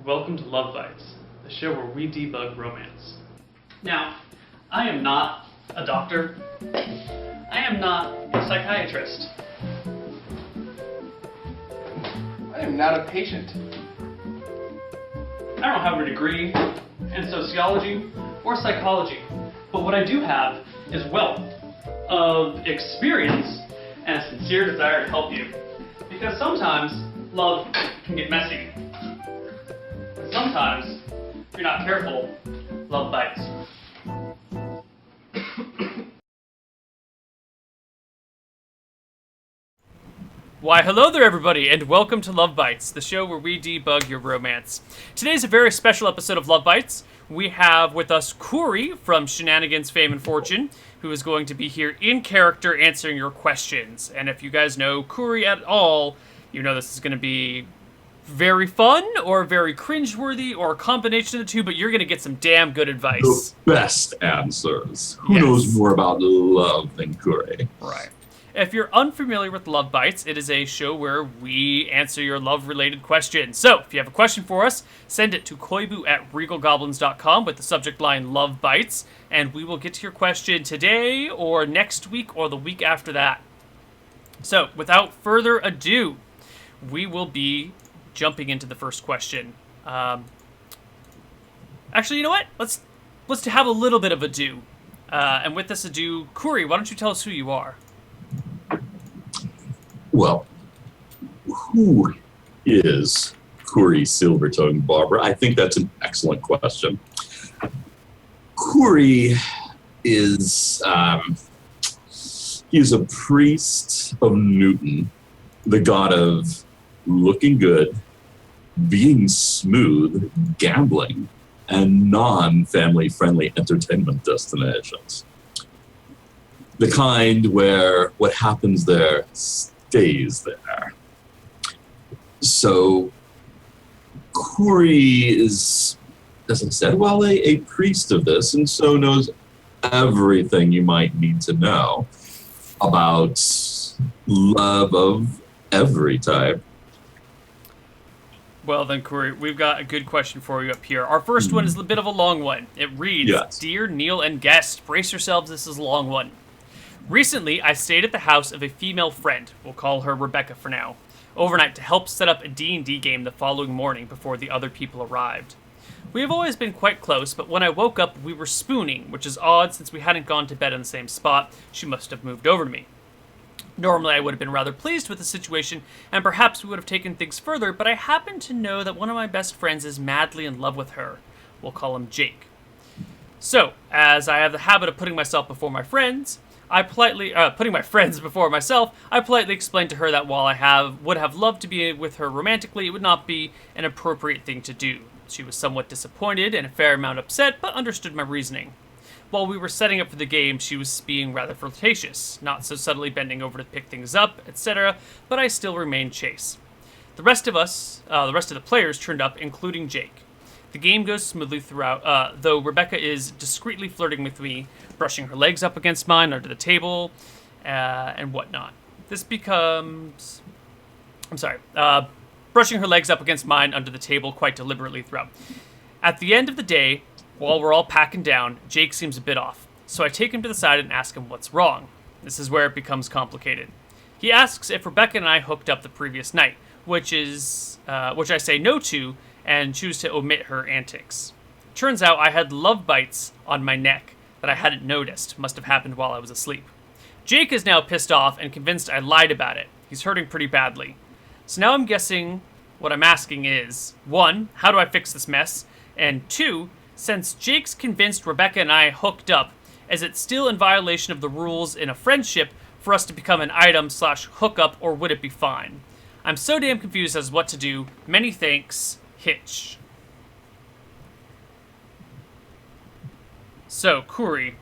Welcome to Love Bytes, the show where we debug romance. Now, I am not a doctor. I am not a psychiatrist. I am not a patient. I don't have a degree in sociology or psychology, but what I do have is wealth of experience and a sincere desire to help you. Because sometimes love can get messy. And sometimes, if you're not careful, love bites. Why, hello there, everybody, and welcome to Love Bytes, the show where we debug your romance. Today's a very special episode of Love Bytes. We have with us Kourie from Shenanigans, Fame, and Fortune, who is going to be here in character answering your questions. And if you guys know Kourie at all, you know this is going to be very fun, or very cringeworthy, or a combination of the two, but you're going to get some damn good advice. The best answers. Who knows more about love than Kourie? Right. If you're unfamiliar with Love Bytes, it is a show where we answer your love-related questions. So, if you have a question for us, send it to koibu@regalgoblins.com with the subject line Love Bytes, and we will get to your question today, or next week, or the week after that. So, without further ado, we will be jumping into the first question. Actually, you know what? Let's have a little bit of ado. And with this ado, Kourie, why don't you tell us who you are? Well, who is Kourie Silvertongue Barber? I think that's an excellent question. Kourie is he's a priest of Newton, the god of looking good, being smooth, gambling, and non-family friendly entertainment destinations. The kind where what happens there stays there. So Kourie is, as I said, well, a priest of this, and so knows everything you might need to know about love of every type. Well then, Kourie, we've got a good question for you up here. Our first one is a bit of a long one. It reads, Yes. Dear Neil and guest, brace yourselves, this is a long one. Recently, I stayed at the house of a female friend, we'll call her Rebecca for now, overnight to help set up a D&D game the following morning before the other people arrived. We have always been quite close, but when I woke up, we were spooning, which is odd since we hadn't gone to bed in the same spot. She must have moved over to me. Normally, I would have been rather pleased with the situation, and perhaps we would have taken things further, but I happen to know that one of my best friends is madly in love with her. We'll call him Jake. So, as I have the habit of putting myself before my friends, putting my friends before myself, I politely explained to her that while I would have loved to be with her romantically, it would not be an appropriate thing to do. She was somewhat disappointed and a fair amount upset, but understood my reasoning. While we were setting up for the game, she was being rather flirtatious, not so subtly bending over to pick things up, etc., but I still remained chaste. The rest of the players turned up, including Jake. The game goes smoothly throughout, though Rebecca is discreetly flirting with me, brushing her legs up against mine under the table, and whatnot. Brushing her legs up against mine under the table quite deliberately throughout. At the end of the day, while we're all packing down, Jake seems a bit off, so I take him to the side and ask him what's wrong. This is where it becomes complicated. He asks if Rebecca and I hooked up the previous night, which I say no to, and choose to omit her antics. Turns out I had love bites on my neck that I hadn't noticed, must have happened while I was asleep. Jake is now pissed off and convinced I lied about it. He's hurting pretty badly. So now I'm guessing what I'm asking is, 1, how do I fix this mess? And 2, since Jake's convinced Rebecca and I hooked up, is it still in violation of the rules in a friendship for us to become an item/hookup, or would it be fine? I'm so damn confused as what to do. Many thanks, Hitch. So, Kourie,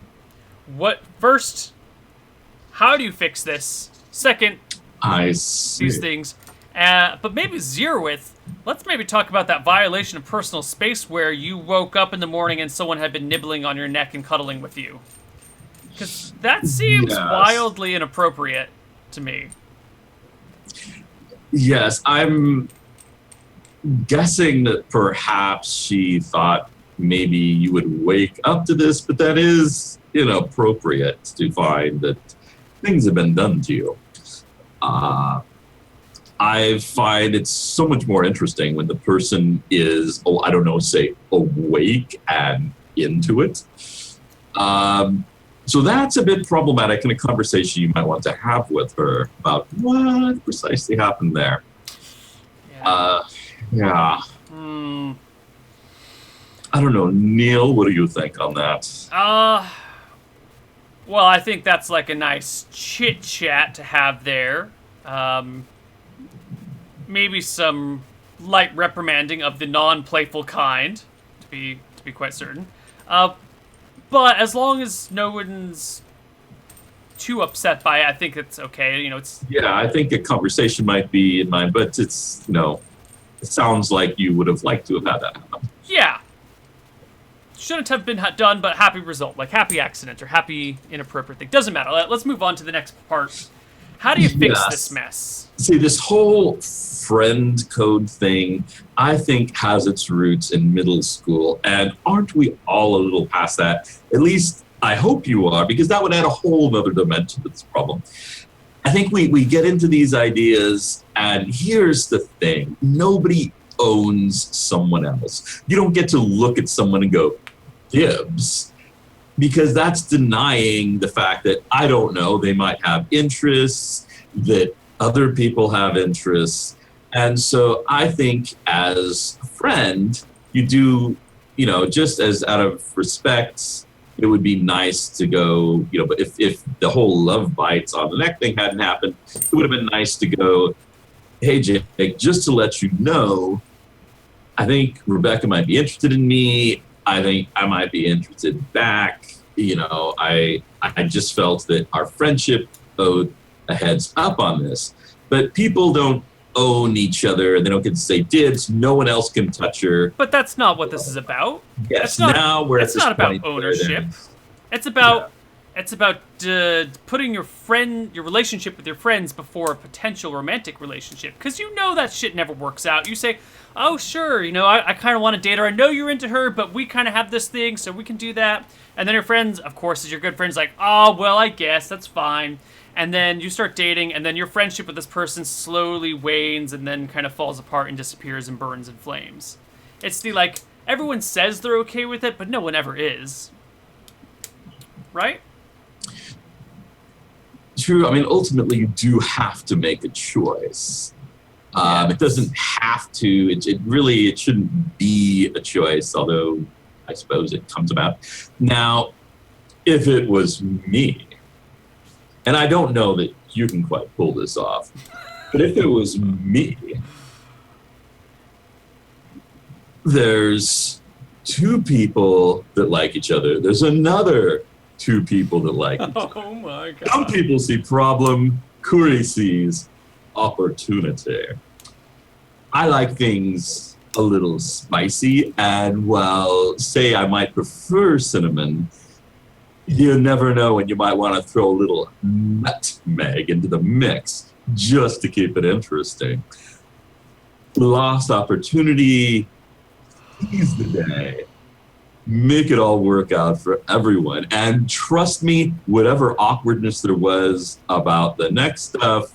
how do you fix this? Second, I see. these things. But maybe zeroth, let's maybe talk about that violation of personal space where you woke up in the morning and someone had been nibbling on your neck and cuddling with you. Because that seems wildly inappropriate to me. Yes, I'm guessing that perhaps she thought maybe you would wake up to this, but that is inappropriate to find that things have been done to you. I find it's so much more interesting when the person is, I don't know, say awake and into it. So that's a bit problematic in a conversation you might want to have with her about what precisely happened there. Yeah. I don't know. Neil, what do you think on that? Well, I think that's like a nice chit-chat to have there. Maybe some light reprimanding of the non-playful kind, to be quite certain. But as long as no one's too upset by it, I think it's okay. It's... Yeah, I think a conversation might be in mind, but it's, it sounds like you would have liked to have had that happen. Yeah. Shouldn't have been done, but happy result. Like happy accident or happy inappropriate thing. Doesn't matter. Let's move on to the next part. How do you fix this mess? See, this whole friend code thing, I think, has its roots in middle school. And aren't we all a little past that? At least I hope you are, because that would add a whole other dimension to this problem. I think we get into these ideas, and here's the thing. Nobody owns someone else. You don't get to look at someone and go, dibs, because that's denying the fact that, I don't know, they might have interests, that other people have interests. And so I think as a friend, you do, just as out of respect, it would be nice to go, but if the whole love bites on the neck thing hadn't happened, it would have been nice to go, hey, Jake, just to let you know, I think Rebecca might be interested in me. I think I might be interested back. I just felt that our friendship owed a heads up on this. But people don't own each other, and they don't get to say dibs. No one else can touch her. But that's not what this is about. Yes, now we're at this not about point ownership. It's about putting your relationship with your friends before a potential romantic relationship, because that shit never works out. You say, oh sure, I kind of want to date her. I know you're into her, but we kind of have this thing, so we can do that. And then your friends, of course, as your good friends, like, oh well, I guess that's fine. And then you start dating, and then your friendship with this person slowly wanes, and then kind of falls apart and disappears and burns in flames. It's everyone says they're okay with it, but no one ever is. Right? True. I mean, ultimately, you do have to make a choice. Yes. It doesn't have to. It shouldn't be a choice, although I suppose it comes about. Now, if it was me, and I don't know that you can quite pull this off, but if it was me, there's two people that like each other. There's another two people that like each other. Oh my God. Some people see problem, Kourie sees opportunity. I like things a little spicy, and while say I might prefer cinnamon, you never know when you might want to throw a little nutmeg into the mix just to keep it interesting. Lost opportunity, seize the day. Make it all work out for everyone. And trust me, whatever awkwardness there was about the next stuff,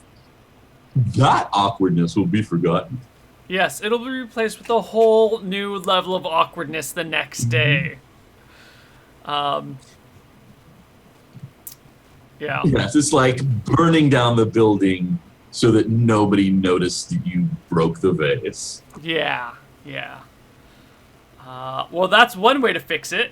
that awkwardness will be forgotten. Yes, it'll be replaced with a whole new level of awkwardness the next day. Yeah. Yes, it's like burning down the building so that nobody noticed that you broke the vase. Yeah. Well, that's one way to fix it.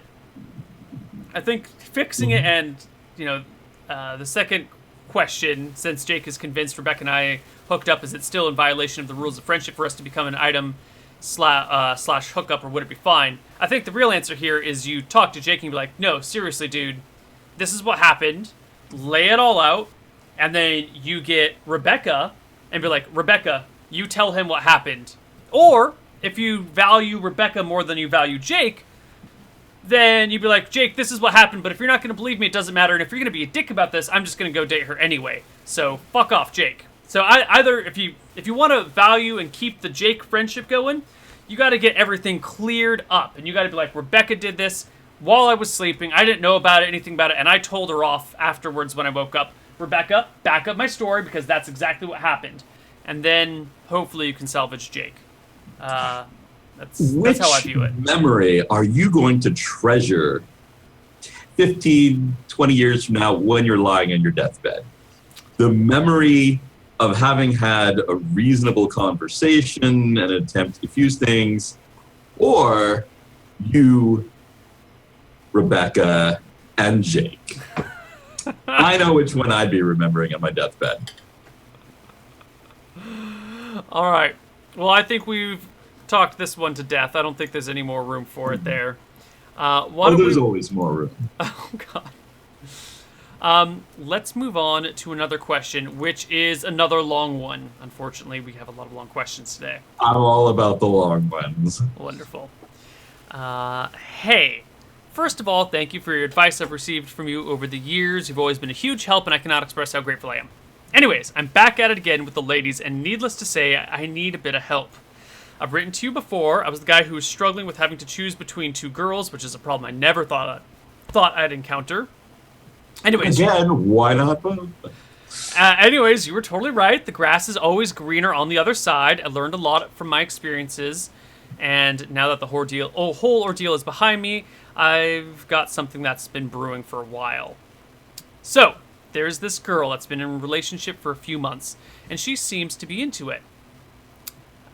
I think fixing it, and the second question, since Jake is convinced Rebecca and I hooked up, is it still in violation of the rules of friendship for us to become an item slash hookup, or would it be fine? I think the real answer here is you talk to Jake and be like, no, seriously, dude, this is what happened. Lay it all out, and then you get Rebecca and be like, Rebecca, you tell him what happened. Or if you value Rebecca more than you value Jake, then you'd be like, Jake, this is what happened, but if you're not going to believe me, it doesn't matter, and if you're going to be a dick about this, I'm just going to go date her anyway. So fuck off, Jake. So either if you want to value and keep the Jake friendship going, you got to get everything cleared up, and you got to be like, Rebecca did this while I was sleeping. I didn't know about it, anything about it, and I told her off afterwards when I woke up. Rebecca, back up my story because that's exactly what happened, and then hopefully you can salvage Jake. That's how I view it. Which memory are you going to treasure 15, 20 years from now when you're lying on your deathbed? The memory of having had a reasonable conversation and an attempt to diffuse things, or you, Rebecca, and Jake? I know which one I'd be remembering on my deathbed. All right. Well, I think we've talked this one to death. I don't think there's any more room for it there. There's always more room. Oh, God. Let's move on to another question, which is another long one. Unfortunately, we have a lot of long questions today. I'm all about the long ones. Wonderful. Hey, first of all, thank you for your advice I've received from you over the years. You've always been a huge help, and I cannot express how grateful I am. Anyways, I'm back at it again with the ladies, and needless to say, I need a bit of help. I've written to you before. I was the guy who was struggling with having to choose between two girls, which is a problem I never thought I'd encounter. Anyways, again, why not both? Anyways, you were totally right. The grass is always greener on the other side. I learned a lot from my experiences, and now that the whole ordeal is behind me, I've got something that's been brewing for a while. So, there's this girl that's been in a relationship for a few months, and she seems to be into it,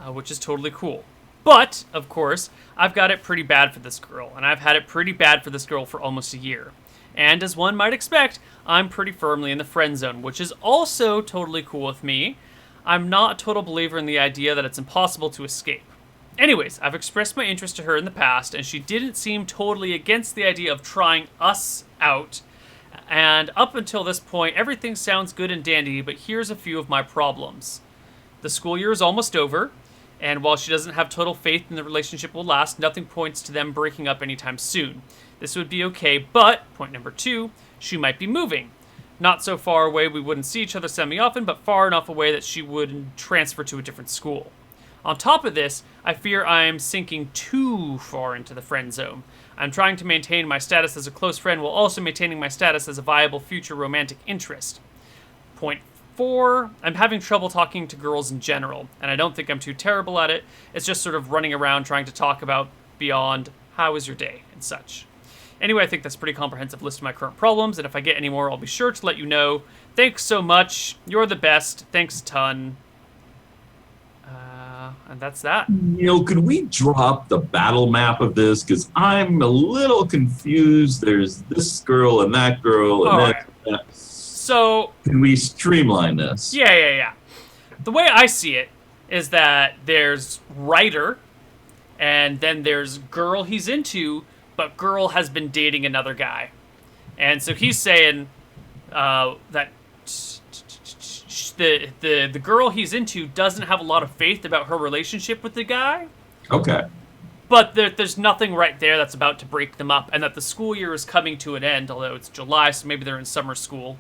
which is totally cool. But, of course, I've got it pretty bad for this girl, and I've had it pretty bad for this girl for almost a year. And as one might expect, I'm pretty firmly in the friend zone, which is also totally cool with me. I'm not a total believer in the idea that it's impossible to escape. Anyways, I've expressed my interest to her in the past, and she didn't seem totally against the idea of trying us out. And up until this point, everything sounds good and dandy, but here's a few of my problems. The school year is almost over, and while she doesn't have total faith in the relationship will last, nothing points to them breaking up anytime soon. This would be okay, but, point number 2, she might be moving. Not so far away we wouldn't see each other semi-often, but far enough away that she would transfer to a different school. On top of this, I fear I'm sinking too far into the friend zone. I'm trying to maintain my status as a close friend while also maintaining my status as a viable future romantic interest. Point 4, I'm having trouble talking to girls in general, and I don't think I'm too terrible at it. It's just sort of running around trying to talk about beyond how was your day and such. Anyway, I think that's a pretty comprehensive list of my current problems, and if I get any more, I'll be sure to let you know. Thanks so much. You're the best. Thanks a ton. And that's that. Neil, could we drop the battle map of this? Because I'm a little confused. There's this girl and that girl and that. So, can we streamline this? Yeah. The way I see it is that there's writer, and then there's girl he's into, but girl has been dating another guy. And so he's saying that the girl he's into doesn't have a lot of faith about her relationship with the guy. Okay. But there's nothing right there that's about to break them up, and that the school year is coming to an end, although it's July, so maybe they're in summer school.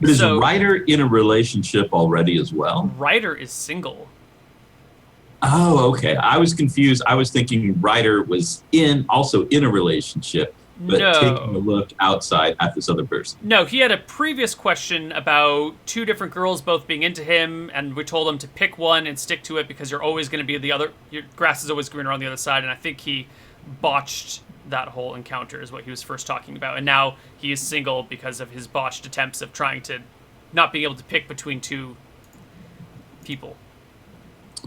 Is Ryder in a relationship already as well? Ryder is single. Oh, okay. I was confused. I was thinking Ryder was also in a relationship, but taking a look outside at this other person. No, he had a previous question about two different girls both being into him, and we told him to pick one and stick to it because you're always going to be your grass is always greener on the other side, and I think he botched that whole encounter is what he was first talking about. And now he is single because of his botched attempts of trying to not being able to pick between two people.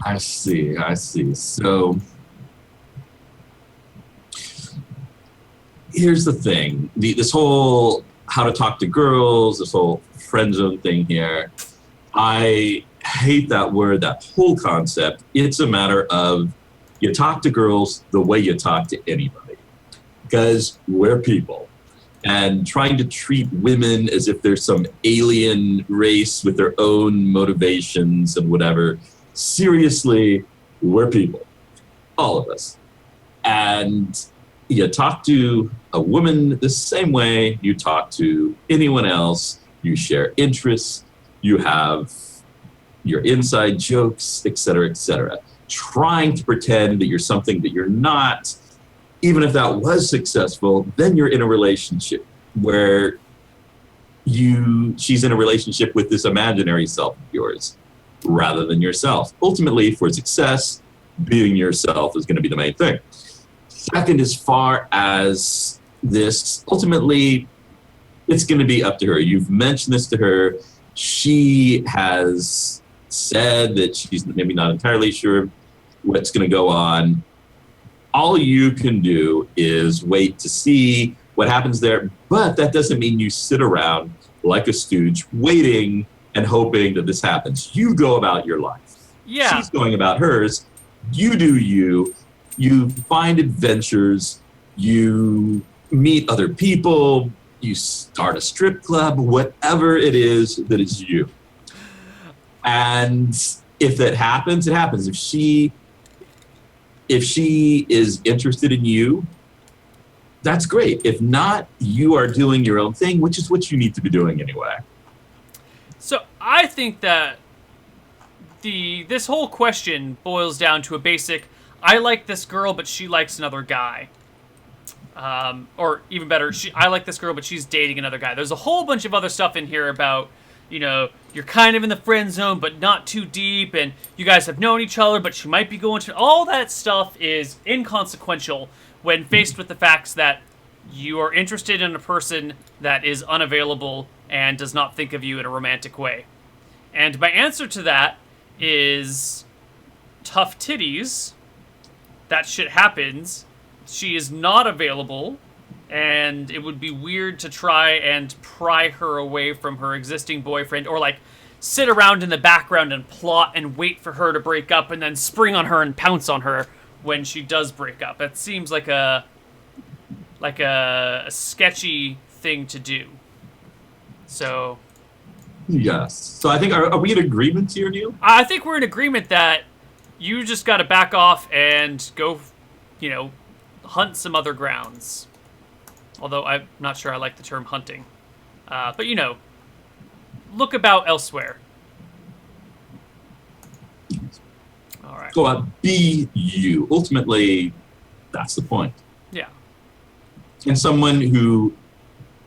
I see. So here's the thing. This whole how to talk to girls, this whole friend zone thing here, I hate that word, that whole concept. It's a matter of you talk to girls the way you talk to anybody. Because we're people. And trying to treat women as if they're some alien race with their own motivations and whatever. Seriously, we're people. All of us. And you talk to a woman the same way you talk to anyone else. you share interests, you have your inside jokes, etc., etc. Trying to pretend that you're something that you're not, even if that was successful, then you're in a relationship where she's in a relationship with this imaginary self of yours rather than yourself. Ultimately, for success, being yourself is going to be the main thing. Second, as far as this, ultimately, it's going to be up to her. You've mentioned this to her. She has said that she's maybe not entirely sure what's going to go on. All you can do is wait to see what happens there, but that doesn't mean you sit around like a stooge waiting and hoping that this happens. You go about your life. Yeah. She's going about hers. You do you. You find adventures. You meet other people. You start a strip club, whatever it is that is you. And if that happens, it happens. If she is interested in you, that's great. If not, you are doing your own thing, which is what you need to be doing anyway. So I think that this whole question boils down to a basic, I like this girl, but she likes another guy. Or even better, I like this girl, but she's dating another guy. There's a whole bunch of other stuff in here about, you're kind of in the friend zone, but not too deep, and you guys have known each other, but she might be going to... All that stuff is inconsequential when faced with the facts that you are interested in a person that is unavailable and does not think of you in a romantic way. And my answer to that is tough titties. That shit happens. She is not available, and it would be weird to try and pry her away from her existing boyfriend, or sit around in the background and plot and wait for her to break up and then spring on her and pounce on her when she does break up. It seems like a sketchy thing to do. So yes. So I think, are we in agreement here, Neil? I think we're in agreement that you just got to back off and go, hunt some other grounds. Although I'm not sure I like the term hunting. But look about elsewhere. All right. Go out, be you. Ultimately, that's the point. Yeah. And someone who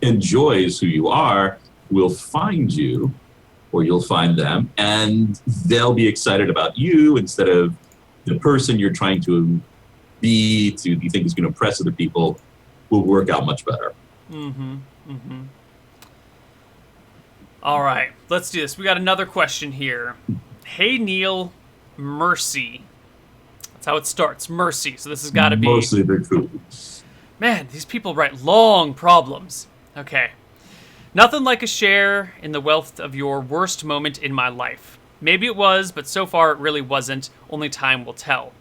enjoys who you are will find you, or you'll find them, and they'll be excited about you instead of the person you're trying to be, to you think is going to impress other people, will work out much better. Mm-hmm. Mm-hmm. All right, let's do this. We got another question here. Hey, Neil, Mercy. That's how it starts, Mercy. So this has got to be... Mostly they're cool. Man, these people write long problems. Okay. Nothing like a share in the wealth of your worst moment in my life. Maybe it was, but so far it really wasn't. Only time will tell.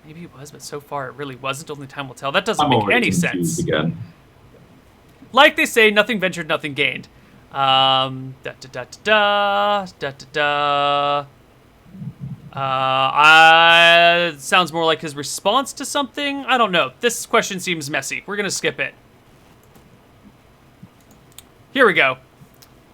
Maybe it was, but so far it really wasn't. Only time will tell. That doesn't make any sense. Again. Like they say, nothing ventured, nothing gained. Sounds more like his response to something. I don't know. This question seems messy. We're gonna skip it. Here we go.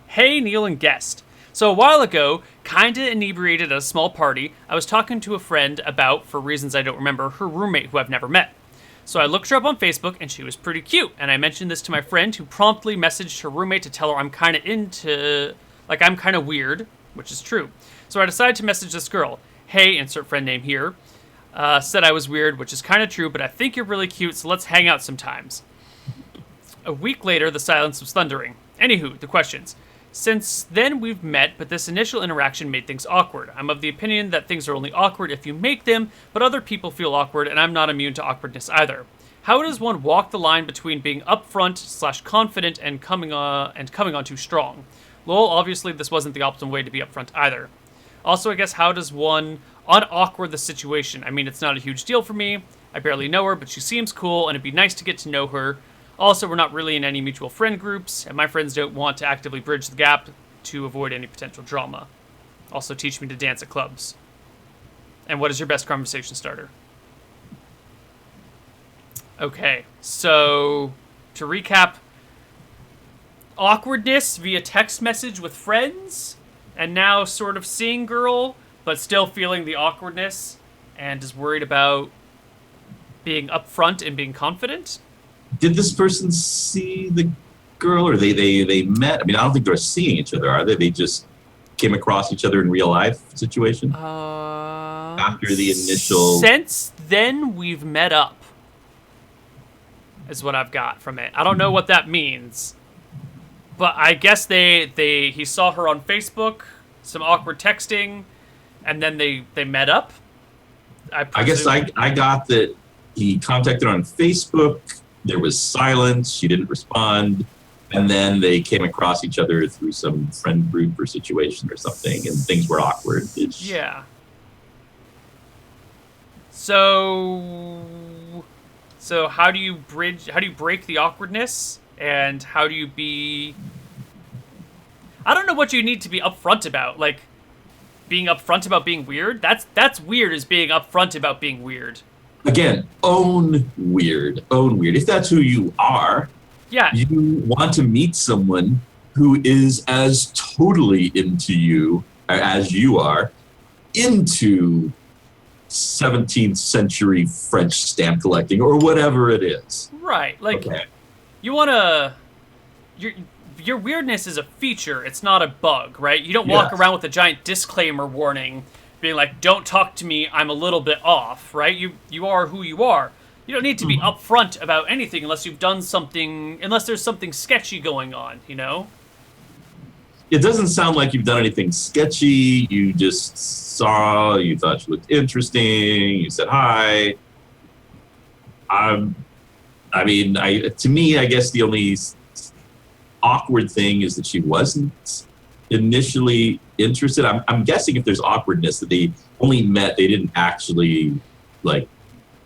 Hey, Neil and guest. So a while ago, kinda inebriated at a small party, I was talking to a friend about, for reasons I don't remember, her roommate who I've never met. So I looked her up on Facebook, and she was pretty cute, and I mentioned this to my friend, who promptly messaged her roommate to tell her I'm kinda I'm kinda weird, which is true. So I decided to message this girl. Hey, insert friend name here. Said I was weird, which is kinda true, but I think you're really cute, so let's hang out sometimes. A week later, the silence was thundering. Anywho, the questions. Since then, we've met, but this initial interaction made things awkward. I'm of the opinion that things are only awkward if you make them, but other people feel awkward, and I'm not immune to awkwardness either. How does one walk the line between being upfront / confident and coming on too strong? Lol, obviously this wasn't the optimal way to be upfront either. Also, I guess, how does one un-awkward the situation? I mean, it's not a huge deal for me. I barely know her, but she seems cool, and it'd be nice to get to know her. Also, we're not really in any mutual friend groups, and my friends don't want to actively bridge the gap to avoid any potential drama. Also, teach me to dance at clubs. And what is your best conversation starter? Okay, so to recap, awkwardness via text message with friends, and now sort of seeing girl, but still feeling the awkwardness, and is worried about being upfront and being confident. Did this person see the girl, or they met? I mean, I don't think they're seeing each other, are they? They just came across each other in real life situation after the initial. Since then, we've met up. Is what I've got from it. I don't know what that means, but I guess he saw her on Facebook, some awkward texting, and then they met up. I guess I got that he contacted her on Facebook. There was silence. She didn't respond. And then they came across each other through some friend group or situation or something, and things were awkward. Yeah. So how do you break the awkwardness, and how do you be... I don't know what you need to be upfront about. Like, being upfront about being weird? That's weird, as being upfront about being weird. Again, own weird. Own weird. If that's who you are, yeah, you want to meet someone who is as totally into you as you are, into 17th century French stamp collecting or whatever it is. Right. Like, okay. You want to... Your weirdness is a feature. It's not a bug, right? You don't walk around with a giant disclaimer warning being like, don't talk to me, I'm a little bit off, right? You are who you are. You don't need to be upfront about anything unless you've done something, unless there's something sketchy going on, you know? It doesn't sound like you've done anything sketchy. You just saw, you thought she looked interesting, you said hi. To me, I guess the only awkward thing is that she wasn't initially interested. I'm guessing if there's awkwardness that they only met, they didn't actually like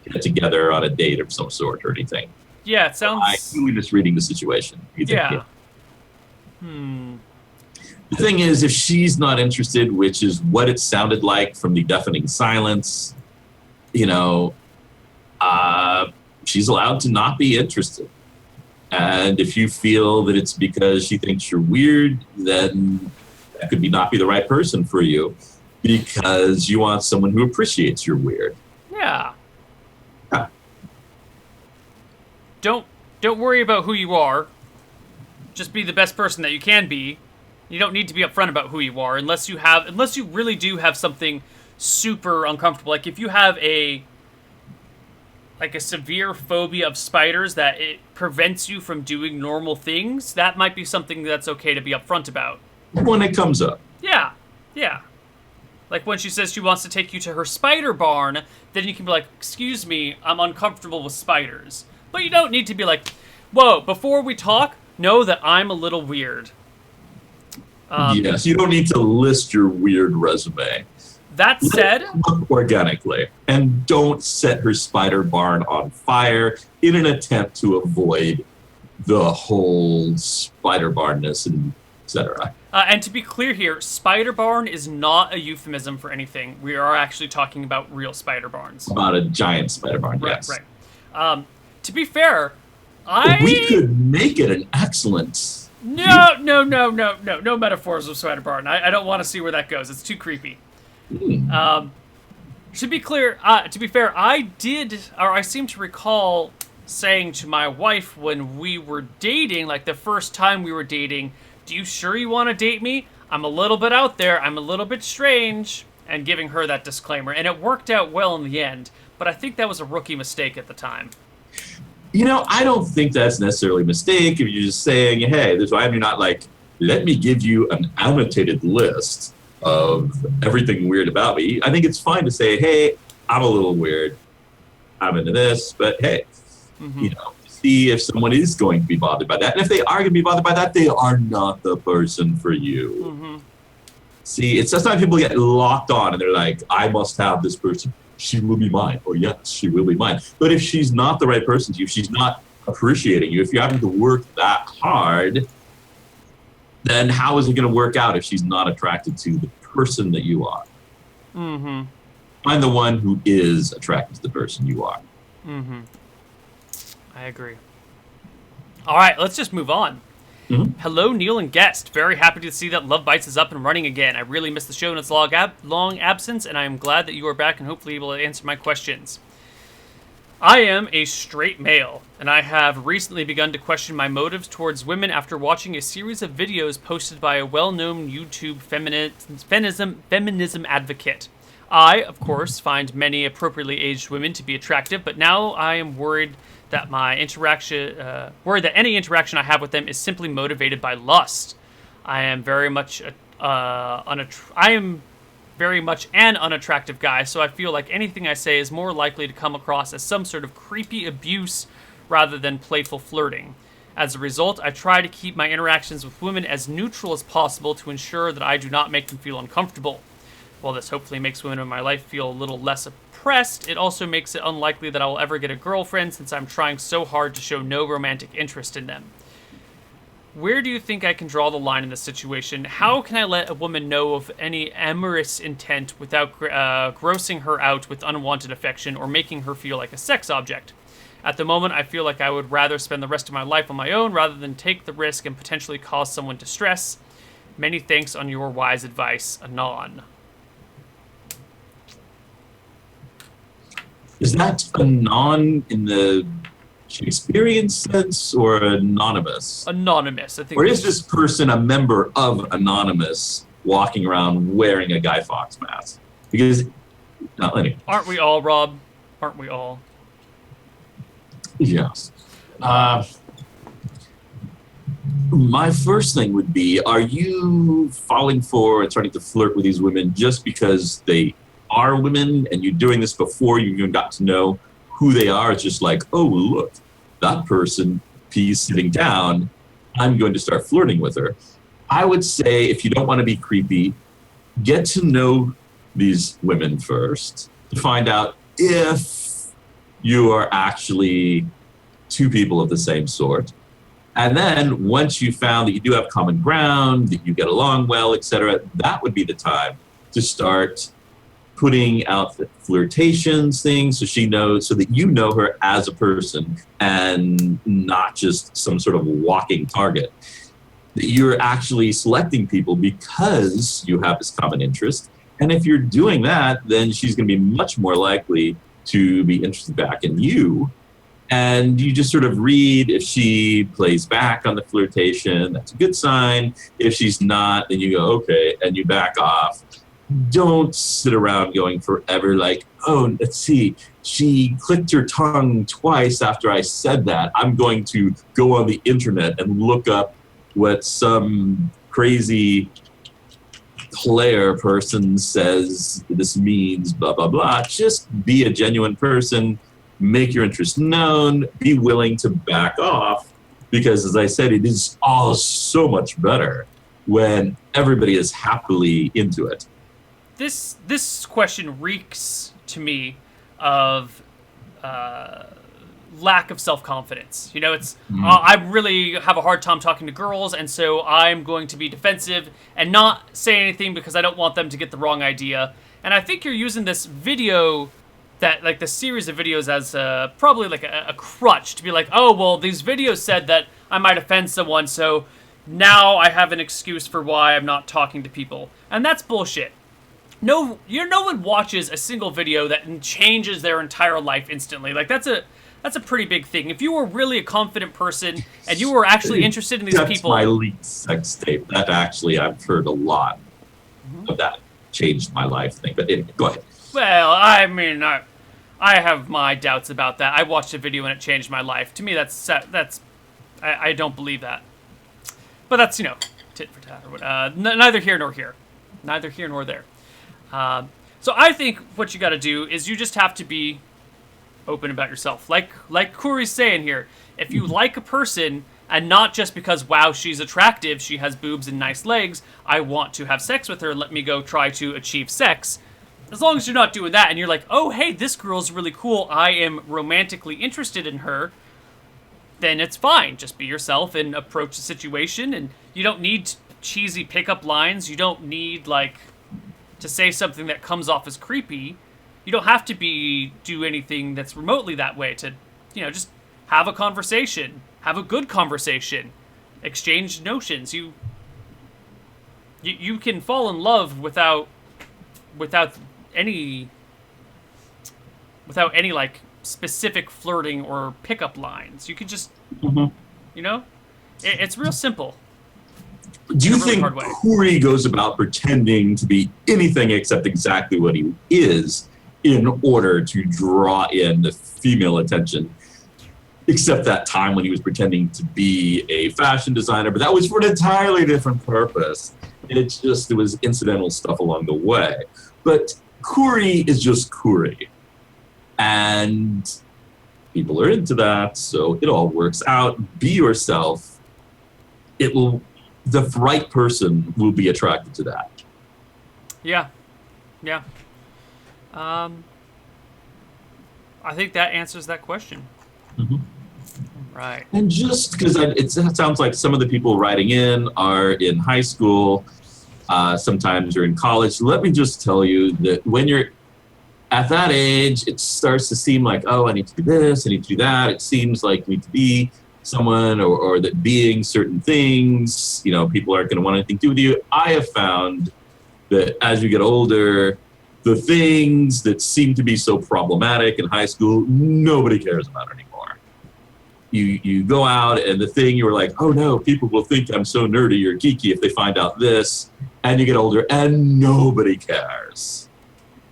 get together on a date of some sort or anything. Yeah, it sounds... I'm really misreading the situation. Yeah. The thing is, if she's not interested, which is what it sounded like from the deafening silence, she's allowed to not be interested. And if you feel that it's because she thinks you're weird, then that could not be the right person for you, because you want someone who appreciates your weird. Yeah. Don't worry about who you are. Just be the best person that you can be. You don't need to be upfront about who you are unless you really do have something super uncomfortable. Like if you have a severe phobia of spiders that it prevents you from doing normal things, that might be something that's okay to be upfront about. When it comes up. Yeah. Like when she says she wants to take you to her spider barn, then you can be like, excuse me, I'm uncomfortable with spiders. But you don't need to be like, whoa, before we talk, know that I'm a little weird. Yes, you don't need to list your weird resume. That said... Look organically. And don't set her spider barn on fire in an attempt to avoid the whole spider barnness and etc. And to be clear here, spider barn is not a euphemism for anything. We are actually talking about real spider barns. About a giant spider barn, right, yes. Right. To be fair, we could make it an excellent... No metaphors of spider barn. I don't want to see where that goes. It's too creepy. To be fair, I seem to recall saying to my wife when we were dating, like the first time we were dating, do you sure you want to date me? I'm a little bit out there. I'm a little bit strange. And giving her that disclaimer. And it worked out well in the end. But I think that was a rookie mistake at the time. I don't think that's necessarily a mistake if you're just saying, hey, this is why you're not like, let me give you an annotated list of everything weird about me. I think it's fine to say, hey, I'm a little weird. I'm into this, but hey, see if someone is going to be bothered by that. And if they are going to be bothered by that, they are not the person for you. See, it's sometimes people get locked on and they're like, I must have this person. She will be mine. Oh, yes, she will be mine. But if she's not the right person to you, if she's not appreciating you, if you're having to work that hard, then how is it going to work out if she's not attracted to the person that you are? Find the one who is attracted to the person you are. I agree. All right, let's just move on. Hello, Neil and guest. Very happy to see that Love Bites is up and running again. I really missed the show in its long absence, and I am glad that you are back and hopefully able to answer my questions. I am a straight male, and I have recently begun to question my motives towards women after watching a series of videos posted by a well-known YouTube feminism advocate. I, of course, find many appropriately aged women to be attractive, but now I am worried that any interaction I have with them is simply motivated by lust. I am very much an unattractive guy, so I feel like anything I say is more likely to come across as some sort of creepy abuse rather than playful flirting. As a result, I try to keep my interactions with women as neutral as possible to ensure that I do not make them feel uncomfortable. While this hopefully makes women in my life feel a little less oppressed, it also makes it unlikely that I will ever get a girlfriend since I'm trying so hard to show no romantic interest in them. Where do you think I can draw the line in this situation? How can I let a woman know of any amorous intent without grossing her out with unwanted affection or making her feel like a sex object? At the moment, I feel like I would rather spend the rest of my life on my own rather than take the risk and potentially cause someone distress. Many thanks on your wise advice, Anon. Is that anon in the Shakespearean sense or anonymous? Anonymous, I think. Or is this person a member of Anonymous walking around wearing a Guy Fawkes mask? Because, anyway. Aren't we all, Rob? Aren't we all? Yes. My first thing would be, are you falling for and starting to flirt with these women just because they are women and you're doing this before you even got to know who they are? It's just like, oh, look, that person, he's sitting down, I'm going to start flirting with her. I would say, if you don't want to be creepy, get to know these women first to find out if you are actually two people of the same sort. And then once you found that you do have common ground, that you get along well, etc., that would be the time to start putting out the flirtations things so she knows, so that you know her as a person and not just some sort of walking target. That you're actually selecting people because you have this common interest. And if you're doing that, then she's going to be much more likely to be interested back in you. And you just sort of read if she plays back on the flirtation, that's a good sign. If she's not, then you go, okay, and you back off. Don't sit around going forever like, oh, let's see, she clicked her tongue twice after I said that. I'm going to go on the internet and look up what some crazy Claire person says this means, blah, blah, blah. Just be a genuine person, make your interest known, be willing to back off, because as I said, it is all so much better when everybody is happily into it. This question reeks to me of lack of self-confidence. You know, it's I really have a hard time talking to girls, and so I'm going to be defensive and not say anything because I don't want them to get the wrong idea. And I think you're using this video, that like the series of videos, as probably like a crutch to be like, oh, well, these videos said that I might offend someone, so now I have an excuse for why I'm not talking to people. And that's bullshit. No one watches a single video that changes their entire life instantly. Like that's a pretty big thing. If you were really a confident person and you were actually interested in these people, that's my leaked sex tape. That actually, I've heard a lot of that changed my life thing. But anyway, go ahead. Well, I mean, I have my doubts about that. I watched a video and it changed my life. To me, I don't believe that. But that's, you know, tit for tat. Neither here nor here. Neither here nor there. So I think what you got to do is you just have to be open about yourself. Like Kourie's saying here, if you like a person, and not just because, wow, she's attractive, she has boobs and nice legs, I want to have sex with her, let me go try to achieve sex. As long as you're not doing that and you're like, oh, hey, this girl's really cool, I am romantically interested in her, then it's fine. Just be yourself and approach the situation, and you don't need cheesy pickup lines. You don't need, like, to say something that comes off as creepy. You don't have to do anything that's remotely that way to, you know, just have a conversation. Have a good conversation. exchanged notions. You can fall in love without any like specific flirting or pickup lines. You could just, you know, it's real simple. Do you in a really think hard way. Kourie goes about pretending to be anything except exactly what he is in order to draw in the female attention? Except that time when he was pretending to be a fashion designer, but that was for an entirely different purpose. It was incidental stuff along the way. But Kourie is just Kourie. And people are into that, so it all works out. Be yourself. The right person will be attracted to that. Yeah. I think that answers that question. Mm-hmm. Right. And just because it sounds like some of the people writing in are in high school, sometimes you're in college. Let me just tell you that when you're at that age, it starts to seem like, oh, I need to do this, I need to do that. It seems like you need to be someone or that being certain things, people aren't going to want anything to do with you. I have found that as you get older, the things that seem to be so problematic in high school, nobody cares about anymore. You go out and the thing you were like, oh no, people will think I'm so nerdy or geeky if they find out this, and you get older and nobody cares.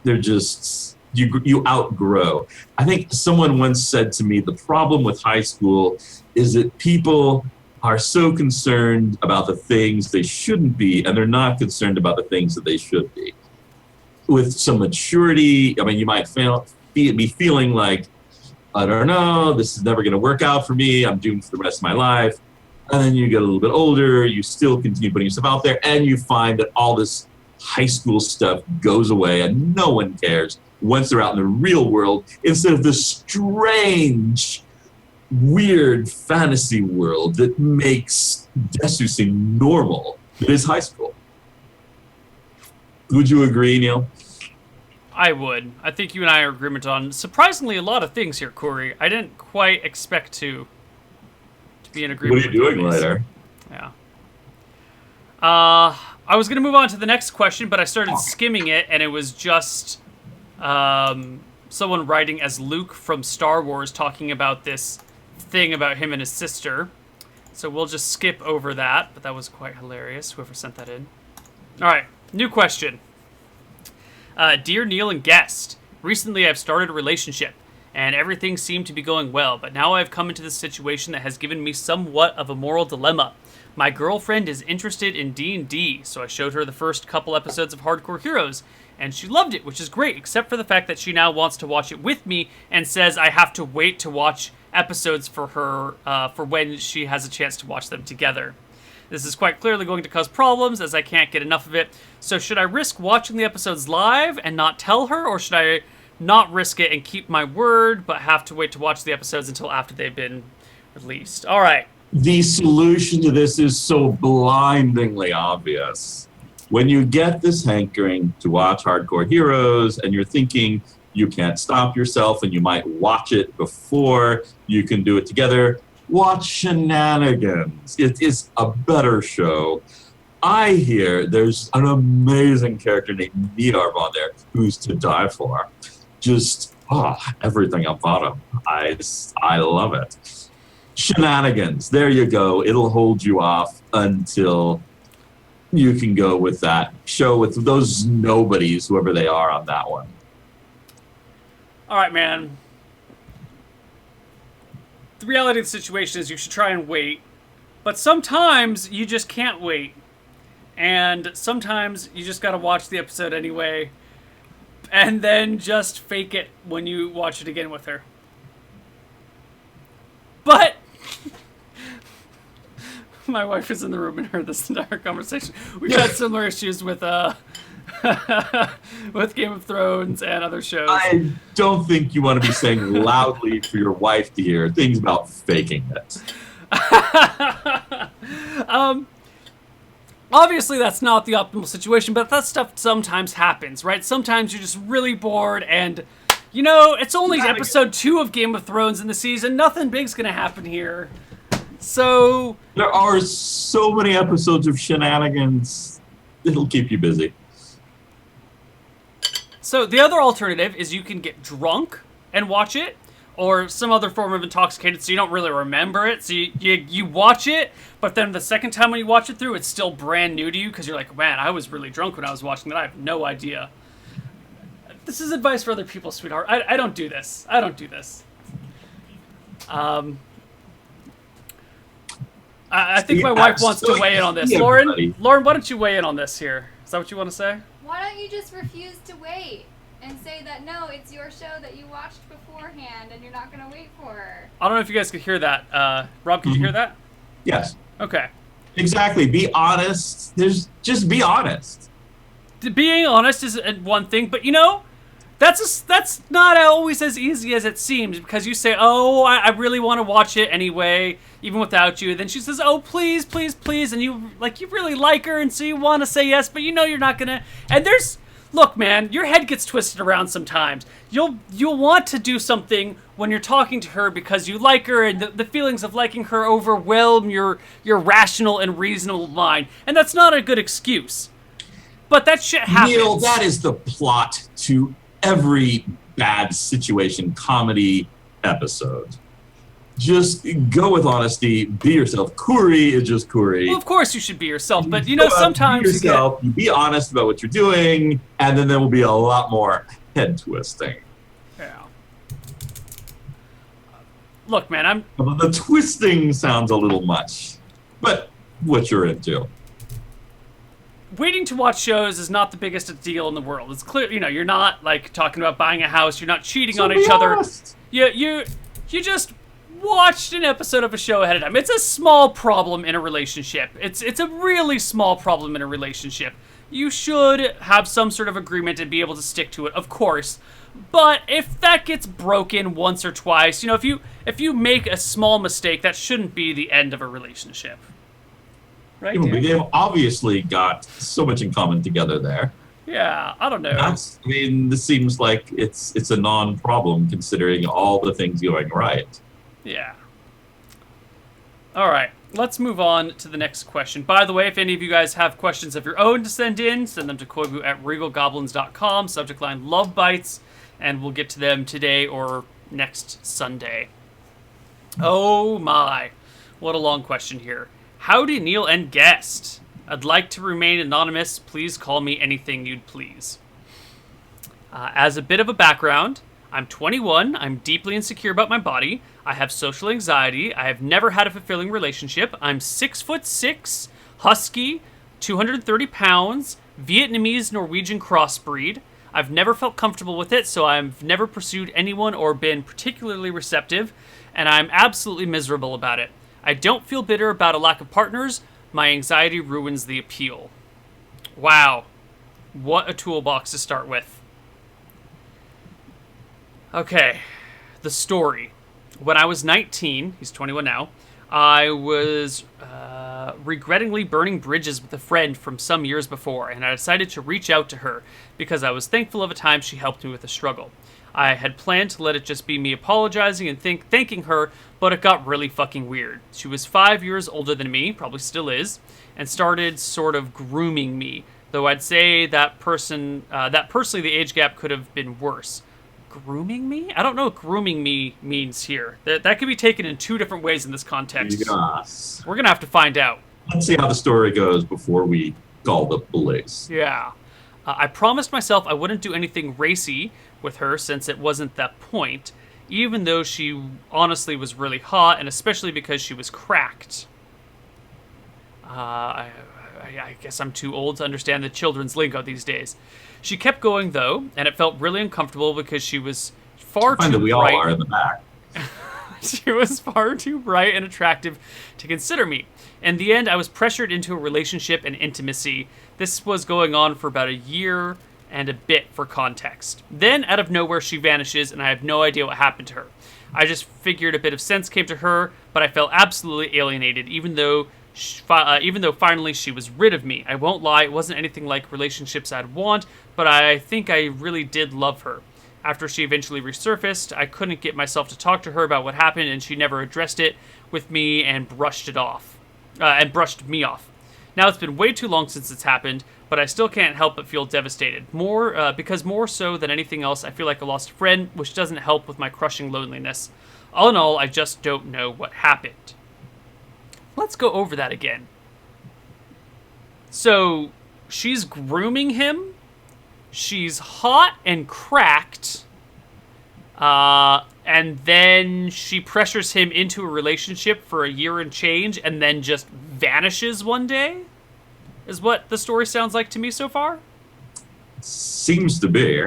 They're just, you outgrow. I think someone once said to me, the problem with high school is that people are so concerned about the things they shouldn't be, and they're not concerned about the things that they should be. With some maturity, you might be feeling like, I don't know, this is never going to work out for me, I'm doomed for the rest of my life. And then you get a little bit older, you still continue putting yourself out there, and you find that all this high school stuff goes away and no one cares once they're out in the real world, instead of this strange, weird fantasy world that makes Desu seem normal. It is high school. Would you agree, Neil? I would. I think you and I are in agreement on surprisingly a lot of things here, Cory. I didn't quite expect to be in agreement. What are you doing later? Yeah. I was going to move on to the next question, but I started skimming it, and it was just someone writing as Luke from Star Wars talking about this thing about him and his sister. So we'll just skip over that, but that was quite hilarious, whoever sent that in. All right, new question. Dear Neil and guest, recently I've started a relationship, and everything seemed to be going well, but now I've come into this situation that has given me somewhat of a moral dilemma. My girlfriend is interested in D&D, so I showed her the first couple episodes of Hardcore Heroes, and she loved it, which is great, except for the fact that she now wants to watch it with me and says I have to wait to watch episodes for her for when she has a chance to watch them together. This is quite clearly going to cause problems, as I can't get enough of it. So should I risk watching the episodes live and not tell her, or should I not risk it and keep my word, but have to wait to watch the episodes until after they've been released? All right. The solution to this is so blindingly obvious. When you get this hankering to watch Hardcore Heroes and you're thinking you can't stop yourself and you might watch it before you can do it together, watch Shenanigans. It is a better show. I hear there's an amazing character named Niarv on there who's to die for. Just, everything about him. I love it. Shenanigans. There you go. It'll hold you off until you can go with that show with those nobodies, whoever they are on that one. All right, man. The reality of the situation is you should try and wait, but sometimes you just can't wait. And sometimes you just gotta watch the episode anyway, and then just fake it when you watch it again with her. But my wife is in the room and heard this entire conversation. We've had similar issues with with Game of Thrones and other shows. I don't think you want to be saying loudly for your wife to hear things about faking it. Obviously, that's not the optimal situation, but that stuff sometimes happens, right? Sometimes you're just really bored and, it's only episode 2 of Game of Thrones in the season. Nothing big's gonna happen here. So, There are so many episodes of shenanigans. It'll keep you busy. so the other alternative is you can get drunk and watch it, or some other form of intoxicated, so you don't really remember it. So you watch it, but then the second time when you watch it through, it's still brand new to you because you're like, man, I was really drunk when I was watching that. I have no idea. This is advice for other people, sweetheart. I don't do this. I don't do this. I think my wife wants to weigh in on this. Lauren, why don't you weigh in on this here? Is that what you want to say? Why don't you just refuse to wait and say that, no, it's your show that you watched beforehand and you're not going to wait for her? I don't know if you guys could hear that. Rob, could you hear that? Yes. Okay. Exactly. Be honest. Just be honest. Being honest is one thing, but you know, that's not always as easy as it seems, because you say, oh, I really want to watch it anyway, even without you. Then she says, oh, please, please, please, and you really like her, and so you want to say yes, but you know you're not gonna. And look, man, your head gets twisted around sometimes. You'll want to do something when you're talking to her because you like her, and the feelings of liking her overwhelm your rational and reasonable mind, and that's not a good excuse. But that shit happens. Neil, that is the plot to every bad situation comedy episode. Just go with honesty, be yourself. Kourie is just Kourie. Well, of course you should be yourself, but you know, sometimes be yourself, you be honest about what you're doing, and then there will be a lot more head twisting. Yeah. Look, man, The twisting sounds a little much, but what you're into. Waiting to watch shows is not the biggest deal in the world. It's clear, you know, you're not like talking about buying a house. You're not cheating on each other. You just watched an episode of a show ahead of time. It's a small problem in a relationship. It's a really small problem in a relationship. You should have some sort of agreement and be able to stick to it, of course. But if that gets broken once or twice, you know, if you make a small mistake, that shouldn't be the end of a relationship. Right, they've obviously got so much in common together there. Yeah, I don't know. This seems like it's a non-problem considering all the things going right. Yeah. All right, let's move on to the next question. By the way, if any of you guys have questions of your own to send them to koivu@regalgoblins.com, subject line Love Bytes, and we'll get to them today or next Sunday. Oh my, what a long question here. Howdy, Neil and guest. I'd like to remain anonymous. Please call me anything you'd please. As a bit of a background, I'm 21. I'm deeply insecure about my body. I have social anxiety. I have never had a fulfilling relationship. I'm 6'6", husky, 230 pounds, Vietnamese Norwegian crossbreed. I've never felt comfortable with it, so I've never pursued anyone or been particularly receptive, and I'm absolutely miserable about it. I don't feel bitter about a lack of partners. My anxiety ruins the appeal. Wow. What a toolbox to start with. Okay. The story. When I was 19, he's 21 now, I was regrettingly burning bridges with a friend from some years before, and I decided to reach out to her because I was thankful of a time she helped me with a struggle. I had planned to let it just be me apologizing and thanking her, but it got really fucking weird. She was 5 years older than me, probably still is, and started sort of grooming me, though I'd say that personally the age gap could have been worse. Grooming me? I don't know what grooming me means here. That could be taken in two different ways in this context. Yes. We're gonna have to find out. Let's see how the story goes before we call the police. Yeah. I promised myself I wouldn't do anything racy with her since it wasn't that point, even though she honestly was really hot, and especially because she was cracked. I guess I'm too old to understand the children's lingo these days. She kept going, though, and it felt really uncomfortable because she was far too bright. We all are in the back. She was far too bright and attractive to consider me. In the end, I was pressured into a relationship and intimacy. This was going on for about a year and a bit for context. Then, out of nowhere, she vanishes, and I have no idea what happened to her. I just figured a bit of sense came to her, but I felt absolutely alienated, even though finally she was rid of me. I won't lie, it wasn't anything like relationships I'd want, but I think I really did love her. After she eventually resurfaced, I couldn't get myself to talk to her about what happened, and she never addressed it with me and brushed me off. Now it's been way too long since it's happened, but I still can't help but feel devastated. Because more so than anything else, I feel like I lost a friend, which doesn't help with my crushing loneliness. All in all, I just don't know what happened. Let's go over that again. So, she's grooming him. She's hot and cracked. And then she pressures him into a relationship for a year and change and then just vanishes one day? Is what the story sounds like to me so far? Seems to be.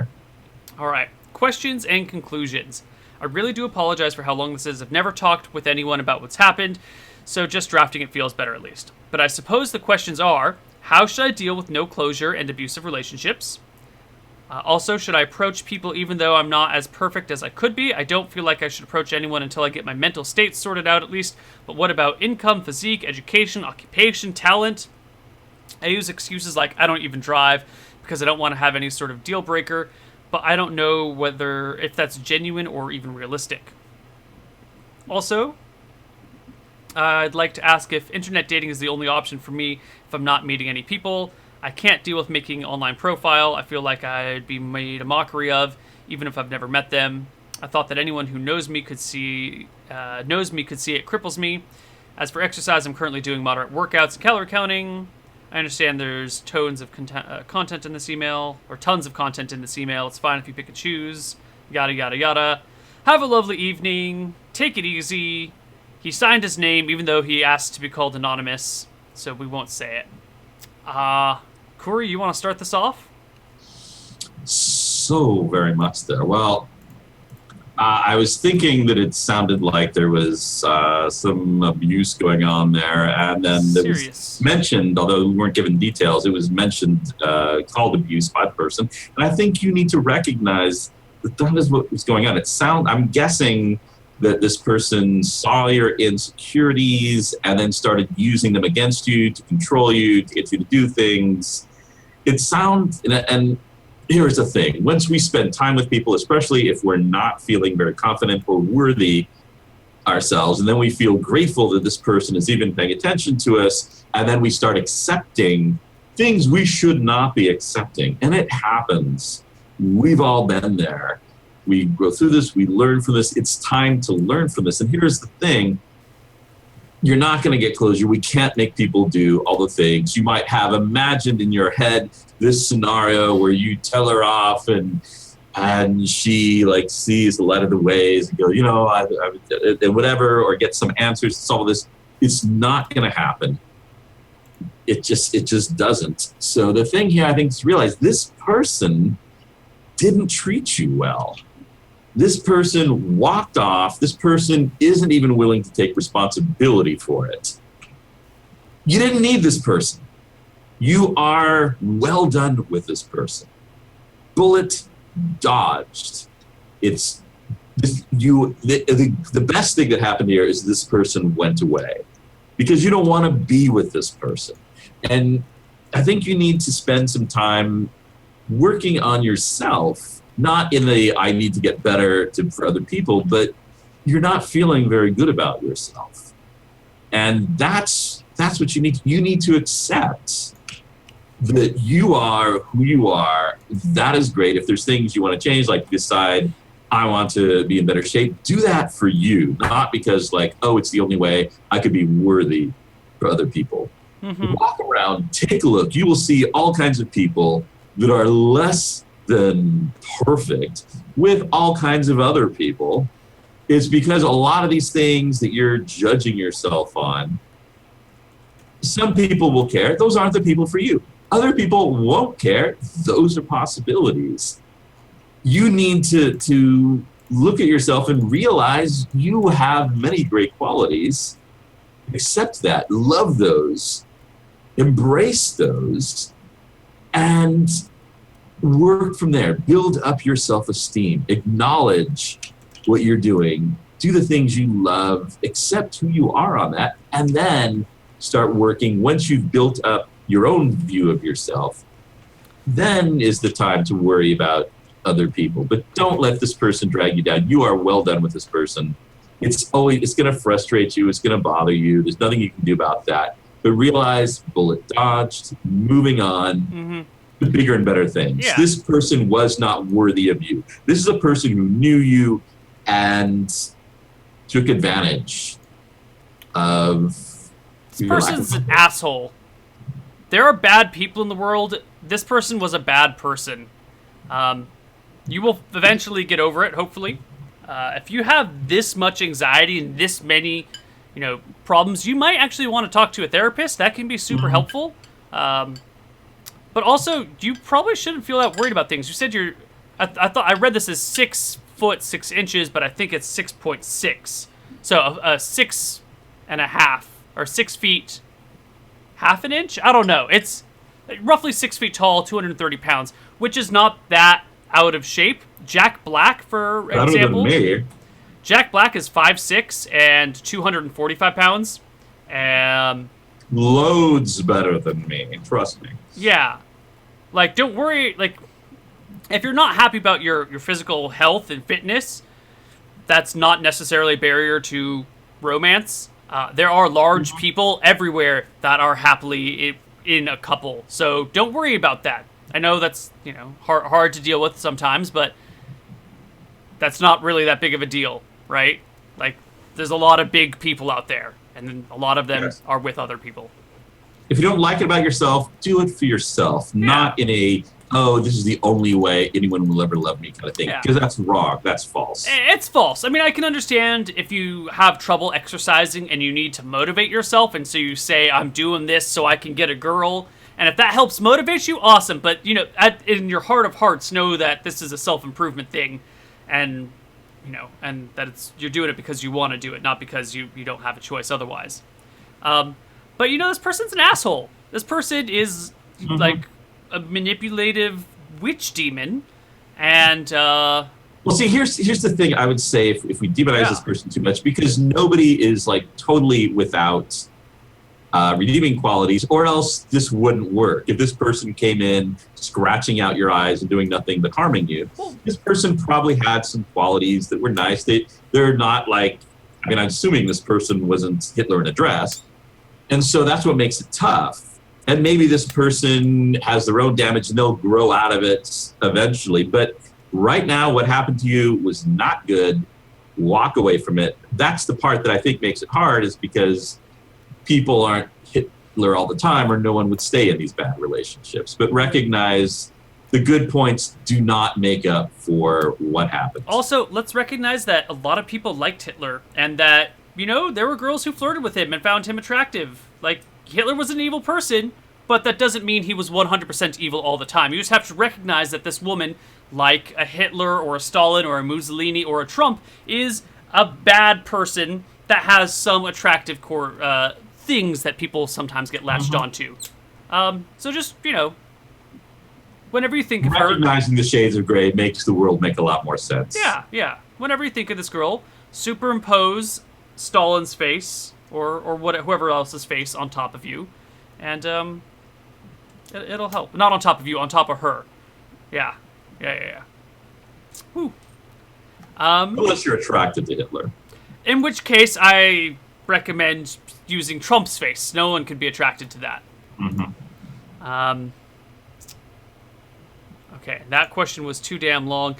Alright, questions and conclusions. I really do apologize for how long this is. I've never talked with anyone about what's happened, so just drafting it feels better at least. But I suppose the questions are, how should I deal with no closure and abusive relationships? Also, should I approach people even though I'm not as perfect as I could be? I don't feel like I should approach anyone until I get my mental state sorted out at least. But what about income, physique, education, occupation, talent? I use excuses like I don't even drive because I don't want to have any sort of deal breaker, but I don't know if that's genuine or even realistic. Also, I'd like to ask if internet dating is the only option for me if I'm not meeting any people. I can't deal with making an online profile. I feel like I'd be made a mockery of, even if I've never met them. I thought that anyone who knows me could see it cripples me. As for exercise, I'm currently doing moderate workouts and calorie counting. I understand there's tons of content in this email, or tons of content in this email. It's fine if you pick and choose. Yada, yada, yada. Have a lovely evening. Take it easy. He signed his name, even though he asked to be called anonymous, so we won't say it. Cory, you want to start this off? So very much there. Well, I was thinking that it sounded like there was some abuse going on there, and then there was mentioned, although we weren't given details, it was mentioned, called abuse by the person. And I think you need to recognize that that is what was going on. I'm guessing that this person saw your insecurities and then started using them against you to control you, to get you to do things. It sounds, and here's the thing, once we spend time with people, especially if we're not feeling very confident or worthy ourselves, and then we feel grateful that this person is even paying attention to us, and then we start accepting things we should not be accepting. And it happens. We've all been there. We go through this, we learn from this. It's time to learn from this. And here's the thing. You're not going to get closure. We can't make people do all the things. You might have imagined in your head this scenario where you tell her off and she like sees the light of the ways and go, and whatever, or get some answers to solve this. It's not going to happen. It just doesn't. So the thing here, I think, is to realize this person didn't treat you well. This person walked off. This person isn't even willing to take responsibility for it. You didn't need this person. You are well done with this person. Bullet dodged. The best thing that happened here is this person went away because you don't want to be with this person. And I think you need to spend some time working on yourself. Not in the I need to get better for other people, but you're not feeling very good about yourself. And that's what you need. You need to accept that you are who you are. That is great. If there's things you want to change, like decide, I want to be in better shape, do that for you, not because like, oh, it's the only way I could be worthy for other people. Mm-hmm. Walk around, take a look. You will see all kinds of people that are less than perfect with all kinds of other people. It's because a lot of these things that you're judging yourself on, some people will care. Those aren't the people for you. Other people won't care. Those are possibilities. You need to look at yourself and realize you have many great qualities. Accept that, love those, embrace those, and work from there. Build up your self-esteem. Acknowledge what you're doing. Do the things you love. Accept who you are on that. And then start working. Once you've built up your own view of yourself, then is the time to worry about other people, but don't let this person drag you down. You are well done with this person. It's going to frustrate you. It's going to bother you. There's nothing you can do about that. But realize, bullet dodged, moving on to bigger and better things. Yeah. This person was not worthy of you. This is a person who knew you and took advantage of. This person's an asshole. There are bad people in the world. This person was a bad person. You will eventually get over it, hopefully. If you have this much anxiety and this many, problems, you might actually want to talk to a therapist. That can be super helpful. But also, you probably shouldn't feel that worried about things. You said I thought I read this as 6 foot 6 inches, but I think it's 6.6. So 6.5 or 6 feet, half an inch. I don't know. It's roughly 6 feet tall, 230 pounds, which is not that out of shape. Jack Black, for example. Better than me. Jack Black is 5'6" and 245 pounds. Loads better than me, trust me. Yeah. Like, don't worry. Like, if you're not happy about your physical health and fitness, that's not necessarily a barrier to romance. There are large people everywhere that are happily in a couple. So don't worry about that. I know that's, hard to deal with sometimes, but that's not really that big of a deal, right? Like, there's a lot of big people out there, and then a lot of them are with other people. If you don't like it about yourself, do it for yourself, not in a, this is the only way anyone will ever love me kind of thing, because that's wrong. That's false. It's false. I mean, I can understand if you have trouble exercising and you need to motivate yourself, and so you say, I'm doing this so I can get a girl. And if that helps motivate you, awesome. But, in your heart of hearts, know that this is a self-improvement thing. And, and that you're doing it because you want to do it, not because you don't have a choice otherwise. But, this person's an asshole. This person is, like, a manipulative witch demon. And, well, see, here's the thing I would say if we demonize this person too much, because nobody is, like, totally without redeeming qualities, or else this wouldn't work. If this person came in scratching out your eyes and doing nothing but harming you, this person probably had some qualities that were nice. They're not like, I'm assuming this person wasn't Hitler in a dress. And so that's what makes it tough. And maybe this person has their own damage and they'll grow out of it eventually. But right now, what happened to you was not good. Walk away from it. That's the part that I think makes it hard, is because people aren't Hitler all the time, or no one would stay in these bad relationships. But recognize the good points do not make up for what happened. Also, let's recognize that a lot of people liked Hitler, and that, there were girls who flirted with him and found him attractive. Like, Hitler was an evil person, but that doesn't mean he was 100% evil all the time. You just have to recognize that this woman, like a Hitler or a Stalin or a Mussolini or a Trump, is a bad person that has some attractive core things that people sometimes get latched onto. So just, whenever you think of her... Recognizing the shades of gray makes the world make a lot more sense. Yeah. Whenever you think of this girl, superimpose Stalin's face, or whoever else's face on top of you, and it'll help. Not on top of you, on top of her. Yeah. Whew. Unless you're attracted to Hitler. In which case, I recommend using Trump's face. No one could be attracted to that. Okay, that question was too damn long.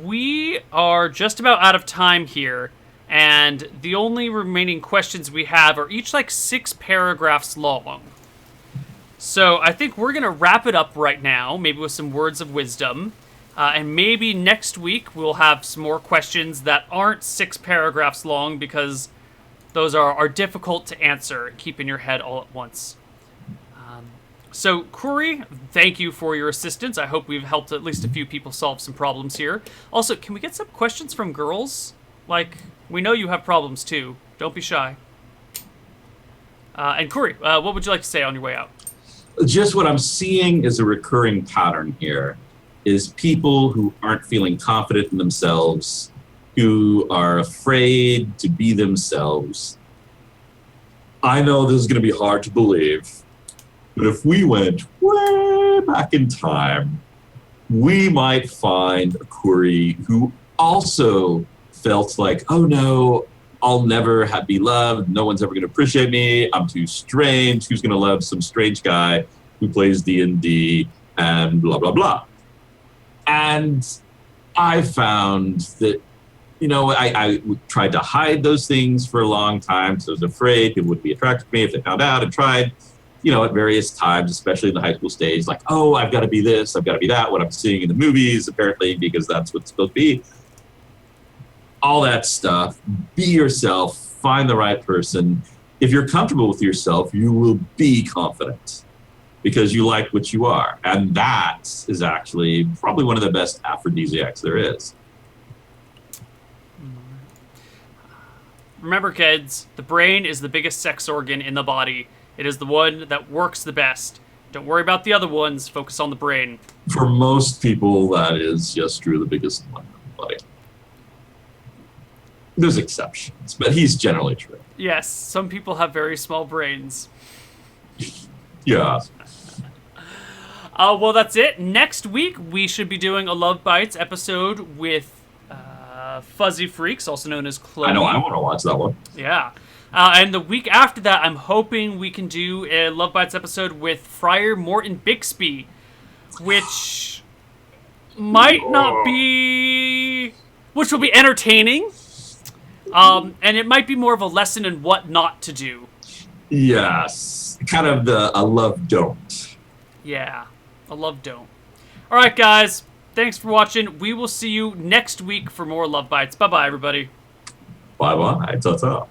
We are just about out of time here, and the only remaining questions we have are each like 6 paragraphs long. So I think we're going to wrap it up right now, maybe with some words of wisdom. And maybe next week we'll have some more questions that aren't 6 paragraphs long, because those are difficult to answer and keep in your head all at once. So, Kourie, thank you for your assistance. I hope we've helped at least a few people solve some problems here. Also, can we get some questions from girls? Like, we know you have problems too. Don't be shy. And Kourie, what would you like to say on your way out? Just what I'm seeing is a recurring pattern here, is people who aren't feeling confident in themselves, who are afraid to be themselves. I know this is going to be hard to believe, but if we went way back in time, we might find a Kourie who also felt like, oh no, I'll never be loved. No one's ever going to appreciate me. I'm too strange. Who's going to love some strange guy who plays D&D and blah, blah, blah. And I found that, I tried to hide those things for a long time because I was afraid people would be attracted to me if they found out, and tried, at various times, especially in the high school stage, like, oh, I've got to be this, I've got to be that, what I'm seeing in the movies, apparently, because that's what it's supposed to be. All that stuff. Be yourself. Find the right person. If you're comfortable with yourself, you will be confident because you like what you are. And that is actually probably one of the best aphrodisiacs there is. Remember, kids, the brain is the biggest sex organ in the body. It is the one that works the best. Don't worry about the other ones. Focus on the brain. For most people, that is just true, the biggest one in the body. There's exceptions, but he's generally true. Yes, some people have very small brains. Yeah. Well, that's it. Next week, we should be doing a Love Bites episode with Fuzzy Freaks, also known as Chloe. I know, I want to watch that one. Yeah. And the week after that, I'm hoping we can do a Love Bites episode with Friar Morton Bixby, which might not be... which will be entertaining. And it might be more of a lesson in what not to do. Yes. Kind of a love don't. Yeah. A love don't. All right, guys. Thanks for watching. We will see you next week for more Love Bites. Bye-bye, everybody. Bye-bye. Ta-ta.